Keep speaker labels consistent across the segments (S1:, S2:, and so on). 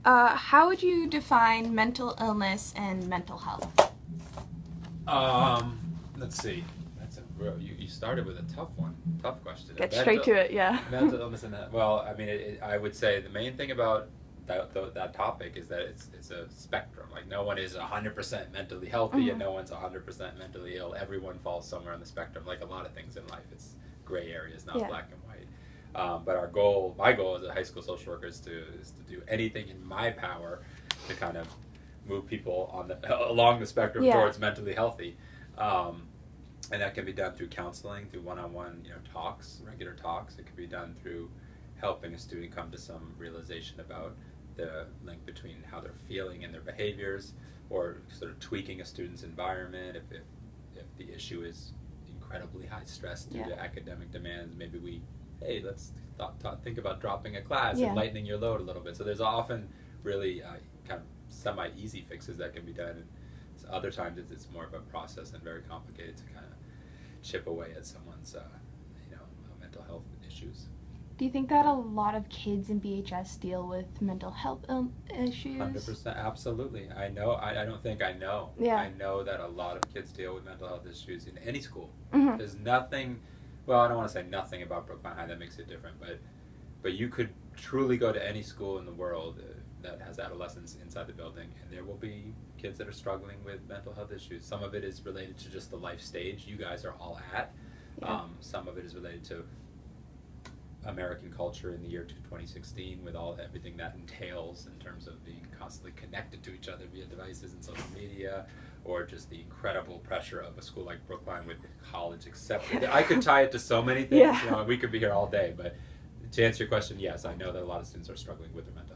S1: How would you define mental illness and mental health?
S2: Let's see. That's a real, you started with a tough one, tough question.
S1: Get straight to it, yeah.
S2: Mental illness and well, I mean, I would say the main thing about that topic is that it's a spectrum. Like no one is 100% mentally healthy and no one's 100% mentally ill. Everyone falls somewhere on the spectrum. Like a lot of things in life, it's gray areas, not black and white. But my goal as a high school social worker is to do anything in my power to kind of move people along the spectrum towards mentally healthy. And that can be done through counseling, through one-on-one, talks, regular talks. It can be done through helping a student come to some realization about the link between how they're feeling and their behaviors, or sort of tweaking a student's environment. If the issue is incredibly high stress due to academic demands, maybe let's think about dropping a class and lightening your load a little bit. So there's often really kind of semi-easy fixes that can be done. And other times it's more of a process and very complicated to kind of chip away at someone's mental health issues.
S1: Do you think that a lot of kids in BHS deal with mental health issues?
S2: 100%, absolutely. I know. I don't think I know.
S1: Yeah.
S2: I know that a lot of kids deal with mental health issues in any school. There's nothing. Well, I don't want to say nothing about Brookline High that makes it different, but you could truly go to any school in the world that has adolescents inside the building, and there will be kids that are struggling with mental health issues. Some of it is related to just the life stage you guys are all at. Some of it is related to American culture in the year 2016 with everything that entails in terms of being constantly connected to each other via devices and social media, or just the incredible pressure of a school like Brookline with college accepted. I could tie it to so many things. We could be here all day, but to answer your question, yes, I know that a lot of students are struggling with their mental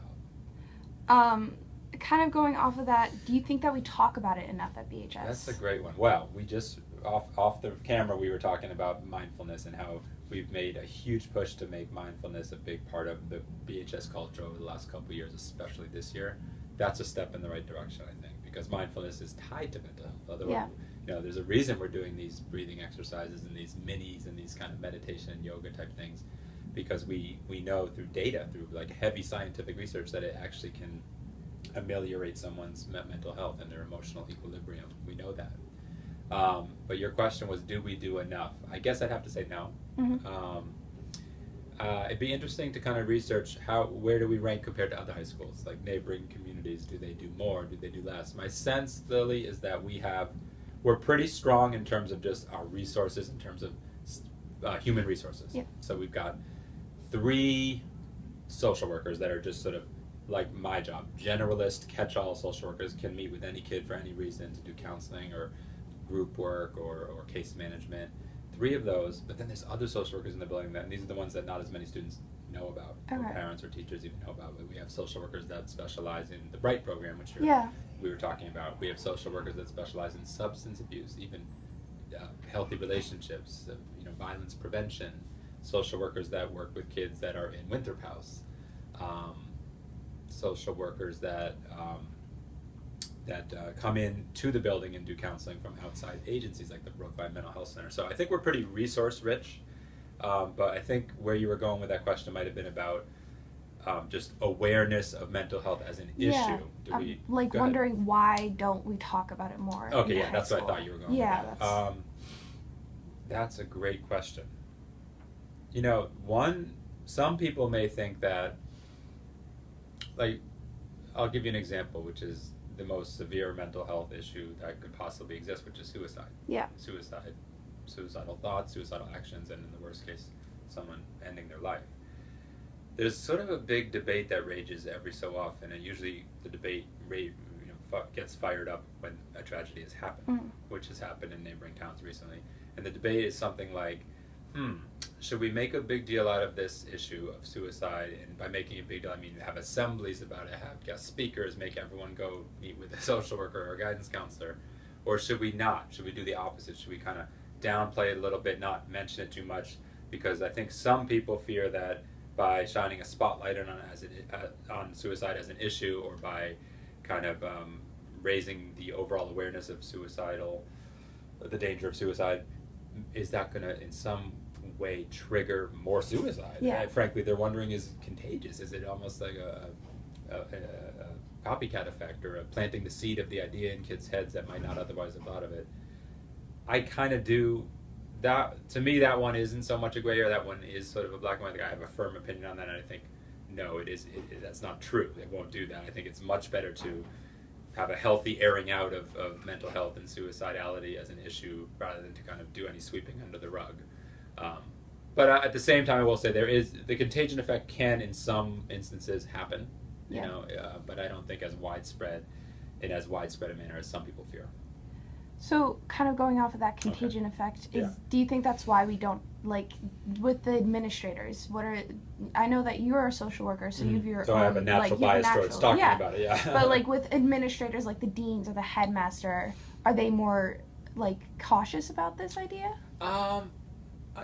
S2: health.
S1: Kind of going off of that, do you think that we talk about it enough at BHS?
S2: That's a great one. Well, we just, off the camera, we were talking about mindfulness and how we've made a huge push to make mindfulness a big part of the BHS culture over the last couple of years, especially this year. That's a step in the right direction, I think, because mindfulness is tied to mental health. Otherwise, there's a reason we're doing these breathing exercises and these minis and these kind of meditation and yoga type things, because we know through data, through like heavy scientific research, that it actually can ameliorate someone's mental health and their emotional equilibrium. We know that. But your question was, do we do enough? I guess I'd have to say no. It'd be interesting to kind of research where do we rank compared to other high schools, like neighboring communities. Do they do more? Do they do less? My sense, Lily, is that we're pretty strong in terms of just our resources, in terms of human resources. So we've got 3 social workers that are just sort of like my job, generalist, catch-all social workers, can meet with any kid for any reason to do counseling or group work or case management. 3 of those, but then there's other social workers in the building, and these are the ones that not as many students know about, or parents or teachers even know about. But we have social workers that specialize in the BRIGHT program, which we were talking about. We have social workers that specialize in substance abuse, even healthy relationships, violence prevention, social workers that work with kids that are in Winthrop House, social workers that come in to the building and do counseling from outside agencies like the Brookline Mental Health Center. So I think we're pretty resource rich, but I think where you were going with that question might have been about just awareness of mental health as an issue.
S1: Wondering why don't we talk about it more?
S2: Okay, that's what I thought you were going with. That's a great question. Some people may think that, like, I'll give you an example, which is the most severe mental health issue that could possibly exist, which is suicide. Suicidal thoughts, suicidal actions, and in the worst case, someone ending their life. There's sort of a big debate that rages every so often, and usually the debate gets fired up when a tragedy has happened, which has happened in neighboring towns recently. And the debate is something like, should we make a big deal out of this issue of suicide? And by making a big deal, I mean have assemblies about it, have guest speakers, make everyone go meet with a social worker or a guidance counselor. Or should we not? Should we do the opposite? Should we kind of downplay it a little bit, not mention it too much? Because I think some people fear that by shining a spotlight on suicide as an issue, or by kind of raising the overall awareness of the danger of suicide, is that going to in some way trigger more suicide? Frankly, they're wondering, is it contagious? Is it almost like a copycat effect or planting the seed of the idea in kids' heads that might not otherwise have thought of it. I kind of do that. To me, that one isn't so much a gray area. That one is sort of a black and white. I have a firm opinion on that, and I think no, that's not true. It won't do that. I think it's much better to have a healthy airing out of mental health and suicidality as an issue rather than to kind of do any sweeping under the rug. But at the same time, I will say the contagion effect can in some instances happen, you know, but I don't think as widespread a manner as some people fear.
S1: So, kind of going off of that contagion effect, do you think that's why we don't, like, with the administrators, I know that you're a social worker, so you have your
S2: own... So I have a natural bias towards talking about it,
S1: But, like, with administrators, like the deans or the headmaster, are they more, like, cautious about this idea?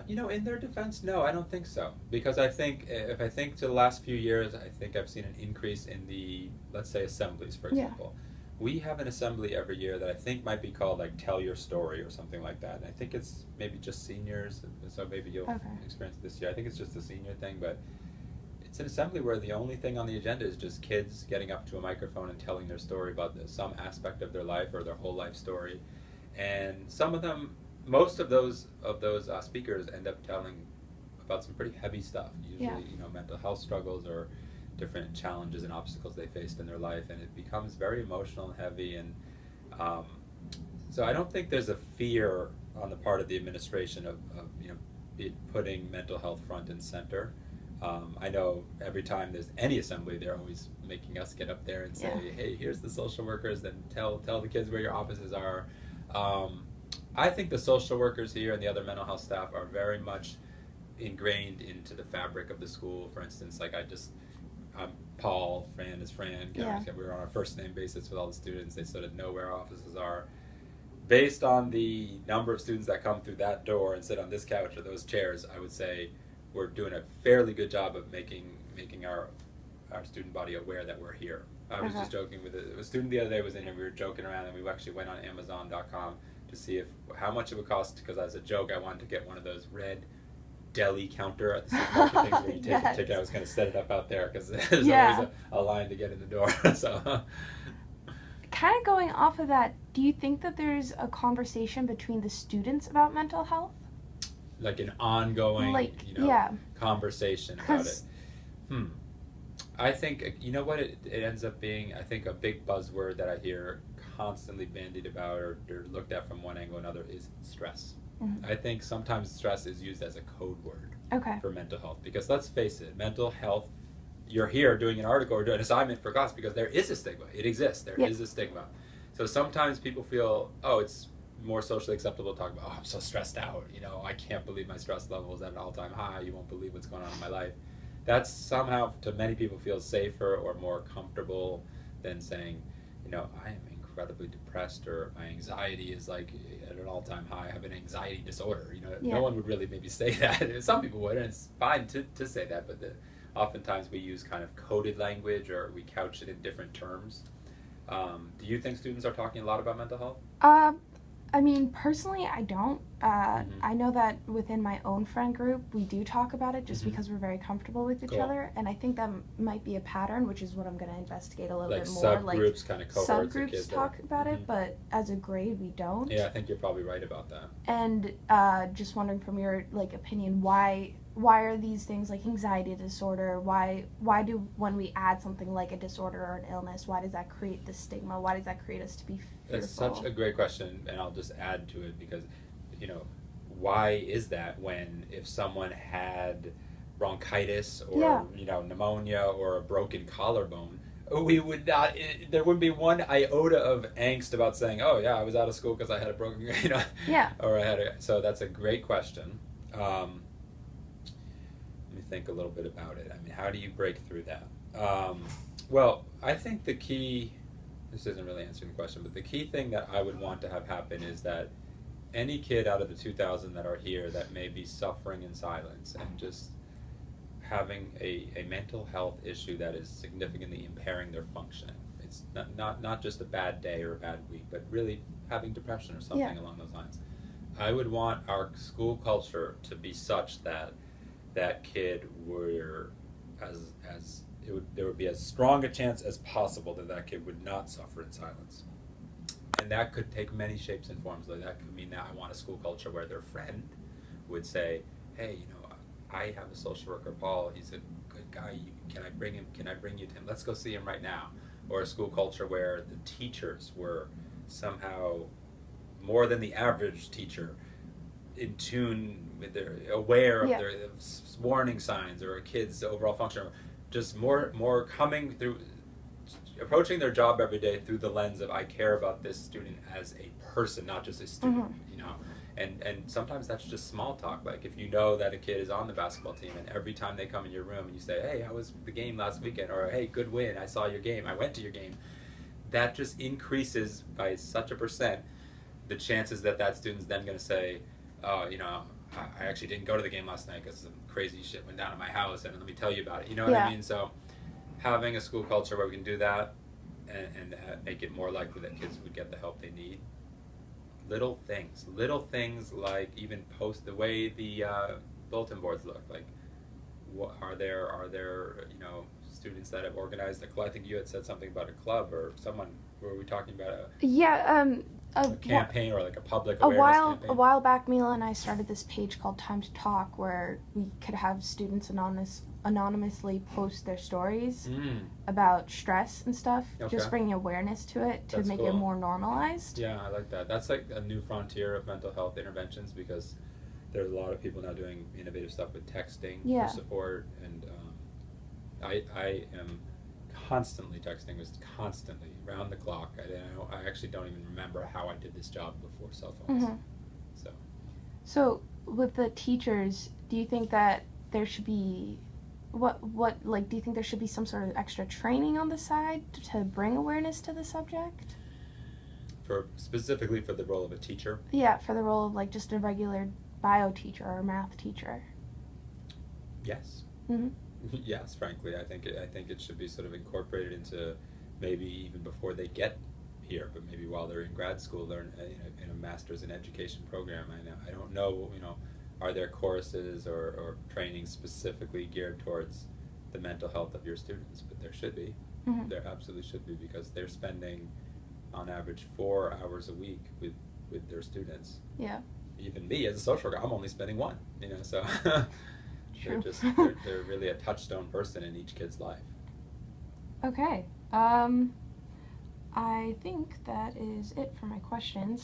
S2: You know, in their defense, no, I don't think so. Because I think, if I think to the last few years, I think I've seen an increase in the, let's say, assemblies, for example. We have an assembly every year that I think might be called, like, Tell Your Story or something like that. And I think it's maybe just seniors, so maybe you'll experience it this year. I think it's just a senior thing, but it's an assembly where the only thing on the agenda is just kids getting up to a microphone and telling their story about some aspect of their life or their whole life story. And some of them, most of those speakers end up telling about some pretty heavy stuff, usually, you know, mental health struggles or different challenges and obstacles they faced in their life, and it becomes very emotional and heavy. And so I don't think there's a fear on the part of the administration of you know, putting mental health front and center. I know every time there's any assembly, they're always making us get up there and say, hey, here's the social workers, and tell the kids where your offices are. I think the social workers here and the other mental health staff are very much ingrained into the fabric of the school. For instance, like I'm Paul, Fran is Fran, we're on a first name basis with all the students. They sort of know where our offices are. Based on the number of students that come through that door and sit on this couch or those chairs, I would say we're doing a fairly good job of making our student body aware that we're here. I was just joking with a student the other day was in here, we were joking around, and we actually went on Amazon.com to see how much it would cost, because as a joke I wanted to get one of those red deli counter at the supermarket things where you take a ticket. I was going to set it up out there because there's always a line to get in the door. So,
S1: kind of going off of that, do you think that there's a conversation between the students about mental health?
S2: Like an ongoing, conversation about it. I think, you know what it ends up being, I think a big buzzword that I hear constantly bandied about or looked at from one angle or another is stress. I think sometimes stress is used as a code word for mental health, because let's face it, mental health, you're here doing an article or doing an assignment for class because there is a stigma. It exists. There is a stigma. So sometimes people feel, oh, it's more socially acceptable to talk about, oh, I'm so stressed out. You know, I can't believe my stress level is at an all-time high. You won't believe what's going on in my life. That's somehow, to many people, feels safer or more comfortable than saying, you know, I am incredibly depressed, or my anxiety is like at an all-time high. I have an anxiety disorder. You know, no one would really maybe say that. Some people would, and it's fine to say that, but oftentimes we use kind of coded language, or we couch it in different terms. Do you think students are talking a lot about mental health?
S1: I mean, personally, I don't. I know that within my own friend group, we do talk about it just because we're very comfortable with each other, and I think that might be a pattern, which is what I'm going to investigate a little bit more.
S2: Subgroups, kind of cohorts of kids.
S1: Subgroups talk about it, but as a grade, we don't.
S2: Yeah, I think you're probably right about that.
S1: And just wondering from your opinion, why are these things like anxiety disorder? Why do, when we add something like a disorder or an illness, why does that create the stigma? Why does that create us to be fearful?
S2: That's such a great question, and I'll just add to it because, you know, why is that when if someone had bronchitis or pneumonia or a broken collarbone, we would not. There wouldn't be one iota of angst about saying, "Oh yeah, I was out of school because I had a broken," or I had a. So that's a great question. Let me think a little bit about it. I mean, how do you break through that? Well, I think the key. This isn't really answering the question, but the key thing that I would want to have happen is that any kid out of the 2,000 that are here that may be suffering in silence and just having a mental health issue that is significantly impairing their functioning. It's not just a bad day or a bad week, but really having depression or something along those lines. I would want our school culture to be such that that kid were as there would be as strong a chance as possible that that kid would not suffer in silence. And that could take many shapes and forms. Like that could mean that I want a school culture where their friend would say, "Hey, you know, I have a social worker, Paul. He's a good guy. Can I bring him? Can I bring you to him? Let's go see him right now." Or a school culture where the teachers were somehow more than the average teacher in tune with their aware of their warning signs or a kid's overall function, just more coming through, approaching their job every day through the lens of I care about this student as a person, not just a student, you know. And sometimes that's just small talk. Like if you know that a kid is on the basketball team and every time they come in your room and you say, "Hey, how was the game last weekend?" Or "Hey, good win, I saw your game, I went to your game," that just increases by such a percent the chances that that student's then going to say, "Oh, you know, I actually didn't go to the game last night because some crazy shit went down at my house, and let me tell you about it." You know what I mean? So having a school culture where we can do that and make it more likely that kids would get the help they need. Little things like even post the way the bulletin boards look. Like, what are there you know, students that have organized a club? I think you had said something about a club or someone. Were we talking about a campaign or like a public awareness campaign?
S1: A while back, Mila and I started this page called Time to Talk, where we could have students anonymously post their stories about stress and stuff, just bringing awareness to it to make it more normalized.
S2: Yeah, I like that. That's like a new frontier of mental health interventions, because there's a lot of people now doing innovative stuff with texting for support, and I am constantly texting, was constantly round the clock. I actually don't even remember how I did this job before cell phones. So
S1: with the teachers, do you think that there should be do you think there should be some sort of extra training on the side to bring awareness to the subject?
S2: Specifically for the role of a teacher?
S1: Yeah, for the role of like just a regular bio teacher or math teacher.
S2: Yes. Yes, frankly, I think it should be sort of incorporated into maybe even before they get here, but maybe while they're in grad school, learn in a master's in education program. I don't know, you know, are there courses or training specifically geared towards the mental health of your students? But there should be. There absolutely should be, because they're spending on average 4 hours a week with their students.
S1: Yeah.
S2: Even me as a social worker, I'm only spending 1. You know, so they're really a touchstone person in each kid's life.
S1: Okay. I think that is it for my questions.